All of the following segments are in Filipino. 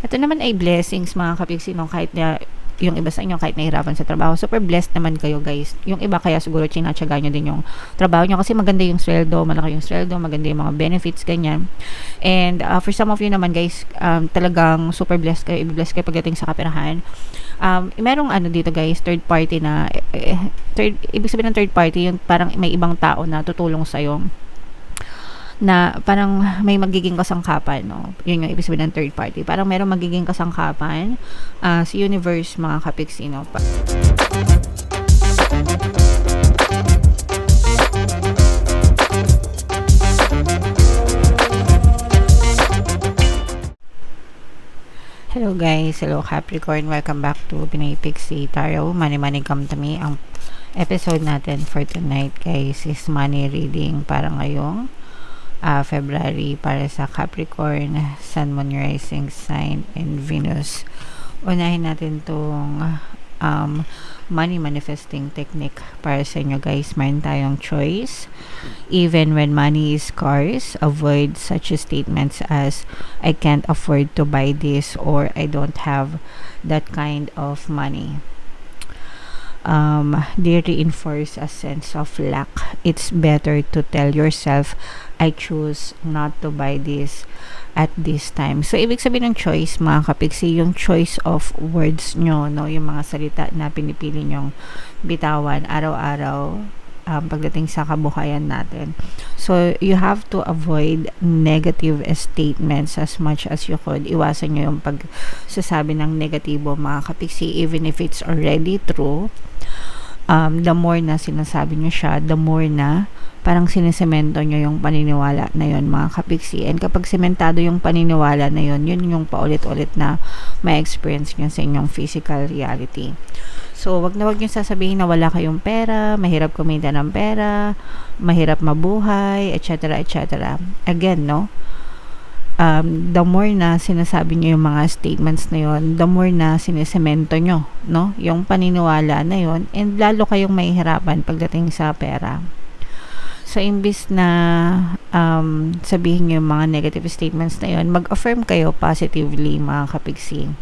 Ito naman ay blessings mga kapigsinong, kahit na yung iba sa inyo kahit nahirapan sa trabaho, super blessed naman kayo guys. Yung iba kaya siguro tinatsaga nyo din yung trabaho nyo kasi maganda yung sweldo, malaki yung sweldo, maganda yung mga benefits, ganyan. And for some of you naman guys, talagang super blessed kayo, i-bless kayo pagdating sa kaperahan. Merong ano dito guys, third party na, ibig sabihin ng third party, yung parang may ibang tao na tutulong sa'yo, na parang may magiging kasangkapan, no? Yun yung ibig sabihin ng third party. Parang merong magiging kasangkapan sa universe, mga kapiksi, no? Hello guys, hello Capricorn, welcome back to Pinay Pixie Tarot. Money come to me. Ang episode natin for tonight guys is money reading para ngayong February para sa Capricorn, Sun, Moon, Rising sign, and Venus. Unahin natin tong money manifesting technique para sa inyo guys. Meron tayong choice. Even when money is scarce, avoid such statements as I can't afford to buy this or I don't have that kind of money. They reinforce a sense of lack. It's better to tell yourself, I choose not to buy this at this time. So, ibig sabihin ng choice, mga kapiksi, yung choice of words nyo, no? Yung mga salita na pinipili nyong bitawan araw-araw, pagdating sa kabuhayan natin. So, you have to avoid negative statements as much as you could. Iwasan nyo yung pagsasabi ng negatibo, mga kapiksi, even if it's already true. The more na sinasabi nyo siya, the more na parang sinisemento nyo yung paniniwala na yon, mga kapiksi. And kapag sementado yung paniniwala na yon, yun yung paulit-ulit na may experience nyo sa inyong physical reality. So, wag na wag nyo sasabihin na wala kayong pera, mahirap kumita ng pera, mahirap mabuhay, etc. etc. Again, no? The more na sinasabi nyo yung mga statements na yon, the more na sinisemento nyo, no? Yung paniniwala na yon, and lalo kayong mahihirapan pagdating sa pera. So, imbis na sabihin nyo yung mga negative statements na yon, mag-affirm kayo positively, mga kapigsi.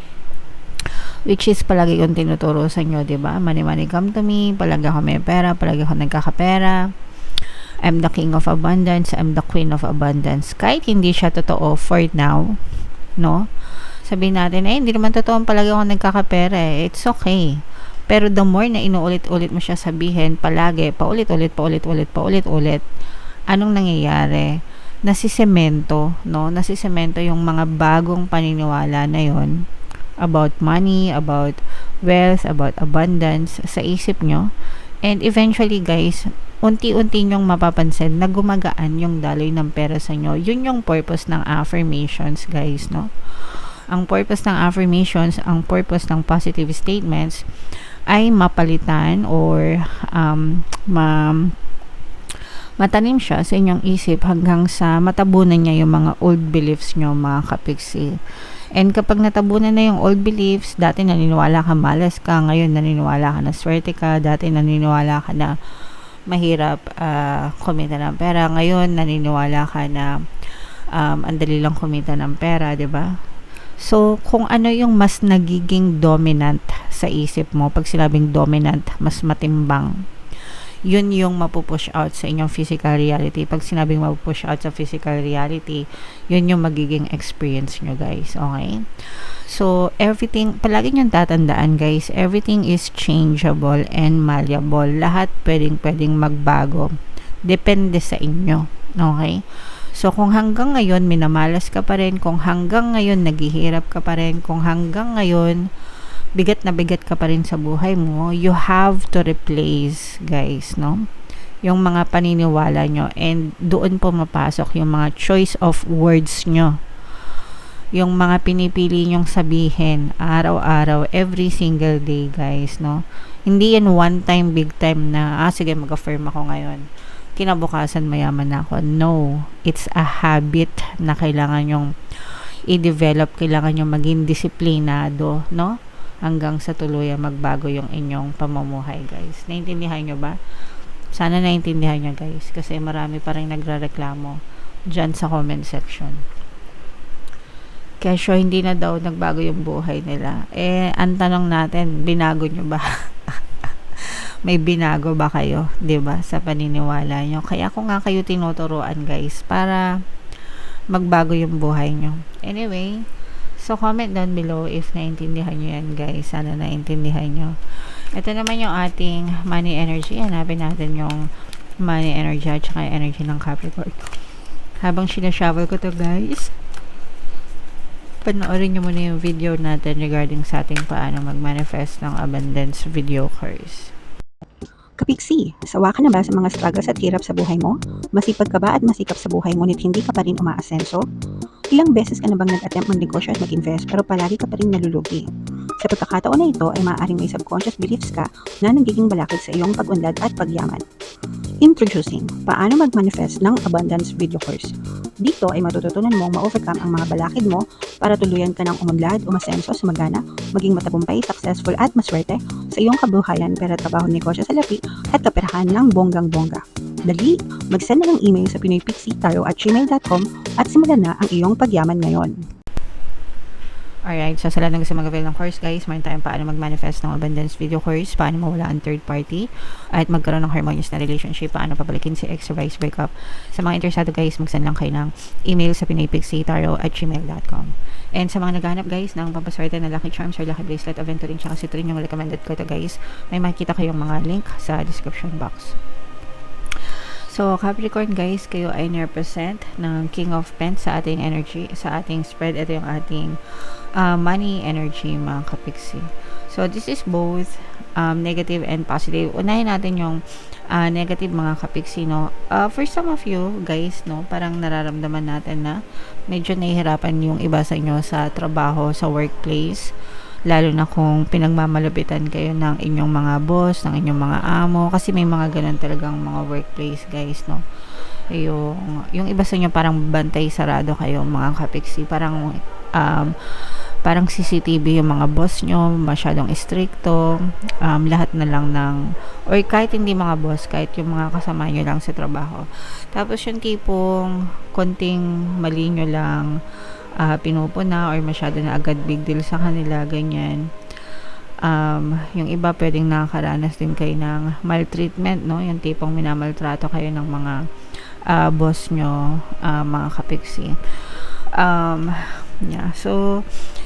Which is palagi kong tinuturo sa inyo, diba? Money come to me, palagi ako may pera, palagi ako nagkakapera. I'm the king of abundance, I'm the queen of abundance. Kahit hindi siya totoo for now, no? Sabihin natin, hindi naman totoo palagi ako nagkakapera eh. It's okay. Pero the more na inuulit-ulit mo siya sabihin, palagi, paulit-ulit, anong nangyayari? Nasisemento, no? Nasisemento yung mga bagong paniniwala na yon about money, about wealth, about abundance sa isip nyo. And eventually, guys, unti-unti nyong mapapansin na gumagaan yung daloy ng pera sa inyo. Yun yung purpose ng affirmations, guys, no? Ang purpose ng affirmations, ang purpose ng positive statements ay mapalitan or matanim siya sa inyong isip hanggang sa matabunan niya yung mga old beliefs nyo, mga kapiksi. And kapag natabunan na yung old beliefs, dati naniniwala ka malas ka, ngayon naniniwala ka na swerte ka, dati naniniwala ka na mahirap kumita ng pera, ngayon naniniwala ka na andali lang kumita ng pera, 'di ba? So, kung ano yung mas nagiging dominant sa isip mo, pag sinabing dominant, mas matimbang, yun yung mapupush out sa inyong physical reality. Pag sinabing mapupush out sa physical reality, yun yung magiging experience nyo, guys. Okay? So, everything, palagi nyo tatandaan, guys, everything is changeable and malleable. Lahat pwedeng magbago. Depende sa inyo. Okay? So, kung hanggang ngayon minamalas ka pa rin, kung hanggang ngayon naghihirap ka pa rin, kung hanggang ngayon bigat na bigat ka pa rin sa buhay mo, you have to replace, guys, no? Yung mga paniniwala nyo, and doon po mapasok yung mga choice of words nyo. Yung mga pinipili nyong sabihin, araw-araw, every single day, guys, no? Hindi yan one time, big time na, sige, mag-affirm ako ngayon. Kinabukasan, mayaman na ako. No. It's a habit na kailangan nyong i-develop, kailangan nyong maging disiplinado, no? Hanggang sa tuluyan magbago yung inyong pamumuhay, guys. Naintindihan nyo ba? Sana naintindihan nyo, guys. Kasi marami pa rin nagrereklamo dyan sa comment section. Kesyo hindi na daw nagbago yung buhay nila. Ang tanong natin, binago nyo ba? May binago ba kayo, 'di ba, sa paniniwala nyo? Kaya ako nga kayo tinuturuan, guys, para magbago yung buhay nyo. Anyway, so comment down below if naintindihan nyo yan, guys. Sana naintindihan nyo. Ito naman yung ating money energy. Hanapin natin yung money energy at saka energy ng Capricorn. Habang sinashower ko to, guys, panoorin nyo muna yung video natin regarding sa ating paano mag-manifest ng abundance video course. Kapiksi, sawa ka na ba sa mga struggles at hirap sa buhay mo? Masipag ka ba at masikap sa buhay ngunit hindi ka pa rin umaasenso? Ilang beses ka na bang nag-attempt magnegosyo at mag-invest pero palagi ka pa rin nalulugi? Sa pagkakataon na ito ay maaaring may subconscious beliefs ka na nagiging balakid sa iyong pag-unlad at pagyaman. Introducing, paano mag-manifest ng abundance video course. Dito ay matututunan mong ma-overcome ang mga balakid mo para tuluyan ka ng umunlad, umasenso, sumagana, maging matagumpay, successful at maswerte sa iyong kabuhayan, pera, trabaho, negosyo sa lapi at kaperahan ng bonggang-bongga. Dali, mag-send na ng email sa pinoypixitaro@gmail.com at simulan na ang iyong pagyaman ngayon. Alright, so sa lahat ng gusto mag-avail ng course, guys, meron tayong paano mag-manifest ng abundance video course, paano mawala ang third party, at magkaroon ng harmonious na relationship, paano pabalikin si ex or vice breakup. Sa mga interesado, guys, mag-send lang kayo ng email sa pinoypixitaro@gmail.com. And sa mga naghahanap, guys, ng pampaswerte na lucky charms or lucky bracelet, aventuring, tsaka citrine yung recommended ko to, guys, may makikita kayong mga link sa description box. So, Capricorn, guys, kayo ay represent ng King of Pentacles sa ating energy, sa ating spread. Ito yung ating money energy, mga kapiksi. So, this is both negative and positive. Unahin natin yung negative, mga kapiksi, no? For some of you, guys, no, parang nararamdaman natin na medyo nahihirapan yung iba sa inyo sa trabaho, sa workplace. Lalo na kung pinagmamalupitan kayo ng inyong mga boss, ng inyong mga amo, kasi may mga ganun talagang mga workplace, guys, no. Yung iba sa inyo parang bantay sarado kayo, mga kapiksi, parang CCTV yung mga boss nyo, masyadong stricto, lahat na lang or kahit hindi mga boss, kahit yung mga kasama nyo lang sa trabaho. Tapos yung tipong konting mali nyo lang, pinupuna or masyado na agad big deal sa kanila, ganyan. Yung iba pwedeng nakakaranas din kayo ng maltreatment, no? Yung tipong minamaltrato kayo ng mga boss nyo, mga kapiksi. Yeah. So,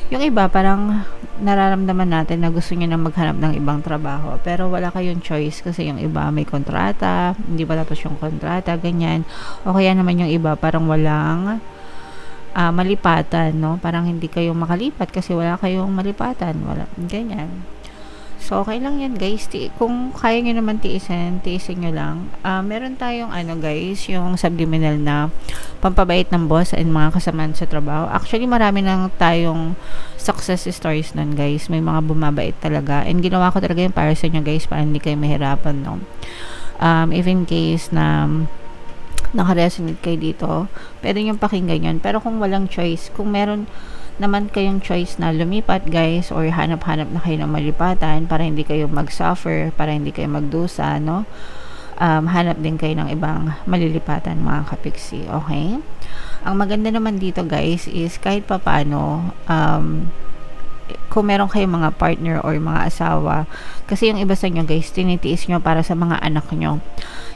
yung iba parang nararamdaman natin na gusto nyo na maghanap ng ibang trabaho, pero wala kayong choice kasi yung iba may kontrata, hindi pa tapos yung kontrata, ganyan. O kaya naman yung iba parang walang malipatan, no? Parang hindi kayo makalipat kasi wala kayong malipatan, wala, ganyan. So, okay lang yan, guys. Kung kaya nyo naman tiisin nyo lang. Meron tayong, guys, yung subliminal na pampabait ng boss and mga kasamaan sa trabaho. Actually, marami nang tayong success stories nun, guys. May mga bumabait talaga. And ginawa ko talaga yung para sa inyo, guys, para hindi kayo mahirapan, no? If in case na nakaresonate kayo dito, pwede nyo pakinggan yun. Pero kung walang choice, kung meron naman kayong choice na lumipat, guys, or hanap-hanap na kayo ng malipatan para hindi kayo mag-suffer, para hindi kayo magdusa, no? Hanap din kayo ng ibang malilipatan, mga kapiksi, okay? Ang maganda naman dito, guys, is kahit papano, kung meron kayong mga partner or mga asawa, kasi yung iba sa inyo, guys, tinitiis nyo para sa mga anak nyo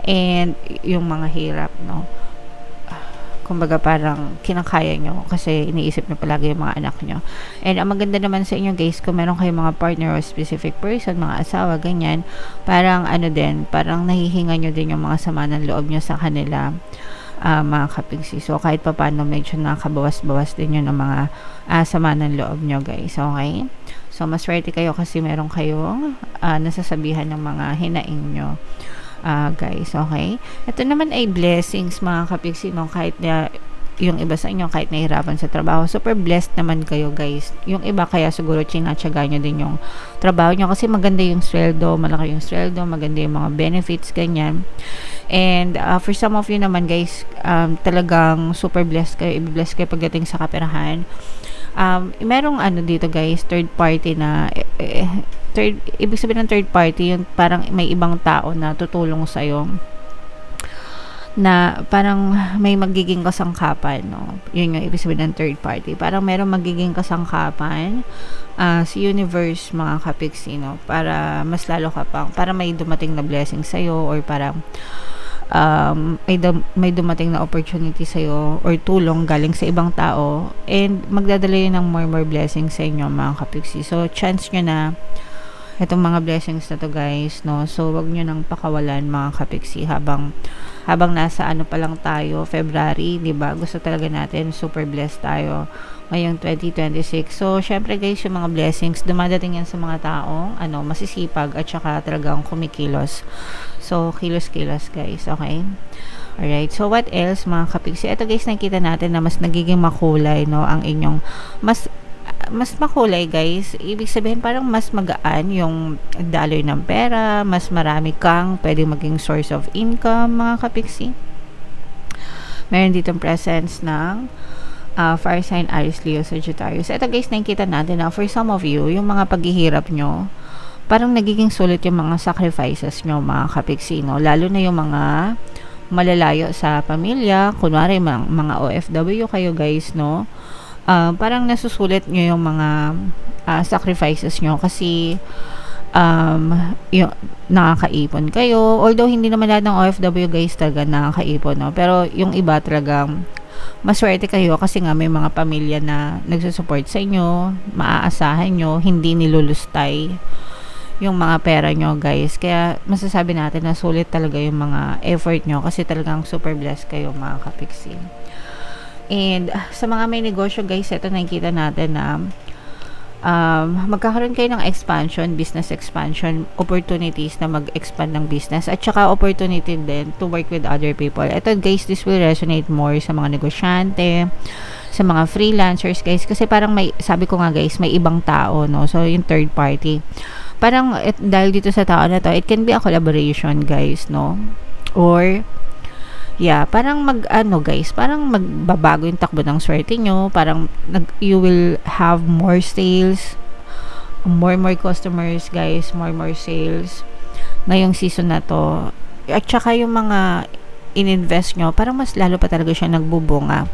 and yung mga hirap, no? Kumbaga parang kinakaya nyo kasi iniisip nyo palagi yung mga anak nyo. And ang maganda naman sa inyo, guys, kung meron kayong mga partner or specific person, mga asawa, ganyan, parang parang nahihinga nyo din yung mga sama ng loob nyo sa kanila, mga kapiksi. So, kahit pa paano, medyo nakabawas-bawas din yun ng mga sama ng loob nyo, guys. Okay? So, maswerte kayo kasi meron kayong nasasabihan ng mga hinaing nyo. Guys, okay? Ito naman ay blessings, mga kapiksi, no? Kahit na yung iba sa inyo, kahit nahihirapan sa trabaho, super blessed naman kayo, guys. Yung iba, kaya siguro tsinatsaga nyo din yung trabaho nyo kasi maganda yung sweldo, malaki yung sweldo, maganda yung mga benefits, ganyan. And for some of you naman, guys, talagang super blessed kayo, i-bless kayo pagdating sa kaperahan. Merong dito, guys, third party na ibig sabihin ng third party, yung parang may ibang tao na tutulong sa'yo. na parang may magiging kasangkapan, no? Yun yung ibig sabihin ng third party. Parang meron magiging kasangkapan si universe, mga kapiksi, no? Para mas lalo ka pang, para may dumating na blessing sa'yo, or parang may dumating na opportunity sa'yo or tulong galing sa ibang tao, and magdadala yun ng more blessings sa inyo, mga kapiksi. So, chance nyo na itong mga blessings na to, guys, no? So, wag nyo nang pakawalan, mga kapiksi, habang nasa ano pa lang tayo, February, di ba? Gusto talaga natin, super blessed tayo ngayong 2026. So, syempre, guys, yung mga blessings, dumadating yan sa mga taong, masisipag, at saka talagang kumikilos. So, kilos-kilos, guys, okay? Alright, so what else, mga kapiksi? Ito, guys, nakikita natin na mas nagiging makulay, no? Ang inyong, mas makulay, guys. Ibig sabihin, parang mas magaan yung daloy ng pera, mas marami kang pwedeng maging source of income, mga kapiksi. Meron ditong presence ng fire sign, Aries, Leo, Sagittarius. Ito, guys, nakikita natin na for some of you, yung mga paghihirap nyo, parang nagiging sulit yung mga sacrifices nyo, mga kapiksi, no? Lalo na yung mga malalayo sa pamilya, kunwari mga OFW kayo, guys, no? Parang nasusulit nyo yung mga sacrifices nyo kasi yung nakakaipon kayo, although hindi naman lahat ng OFW, guys, talaga nakakaipon, no? Pero yung iba talagang maswerte kayo kasi nga may mga pamilya na nagsusupport sa inyo, maaasahan nyo, hindi nilulustay yung mga pera nyo, guys. Kaya masasabi natin na sulit talaga yung mga effort nyo kasi talagang super blessed kayo, mga kapiksi. And sa mga may negosyo, guys, ito nakikita natin na magkakaroon kayo ng expansion, business expansion, opportunities na mag-expand ng business, at saka opportunity din to work with other people. Ito, guys, this will resonate more sa mga negosyante, sa mga freelancers, guys, kasi parang sabi ko nga, guys, may ibang tao, no? So, yung third party. Parang, dahil dito sa tao na to, it can be a collaboration, guys, no? Or, parang guys, parang magbabago yung takbo ng swerte nyo. Parang you will have more sales, more customers, guys, more sales ngayong season na to. At saka yung mga ininvest nyo, parang mas lalo pa talaga siya nagbubunga.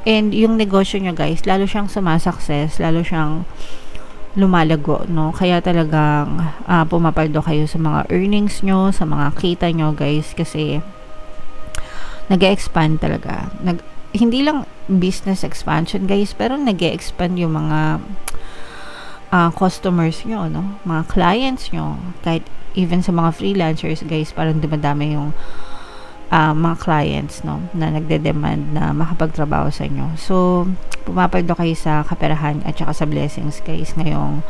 And yung negosyo nyo, guys, lalo siyang sumasukses, lalo siyang lumalago, no? Kaya talagang pumapaldo kayo sa mga earnings nyo, sa mga kita nyo, guys, kasi nag-expand talaga. Hindi lang business expansion, guys, pero nag-expand yung mga customers nyo, no? Mga clients nyo. Kahit even sa mga freelancers, guys, parang dumadami yung mga clients, no, na nagde-demand na makapagtrabaho sa inyo. So, pumapaldo kayo sa kaperahan at saka sa blessings, guys, ngayong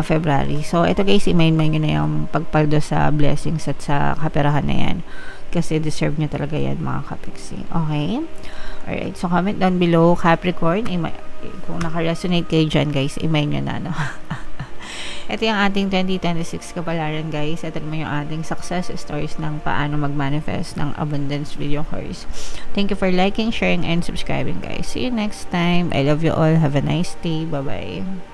February. So, ito, guys, i-main nyo na yung pagpaldo sa blessings at sa kaperahan na yan. Kasi deserve nyo talaga yan, mga kapiksi. Okay? Alright. So, comment down below, Capricorn. Kung naka-resonate kayo dyan, guys, i-main nyo na, no? Ito yung ating 2026 kapalaran, guys. Ito naman yung ating success stories ng paano mag-manifest ng abundance video course. Thank you for liking, sharing, and subscribing, guys. See you next time. I love you all. Have a nice day. Bye-bye.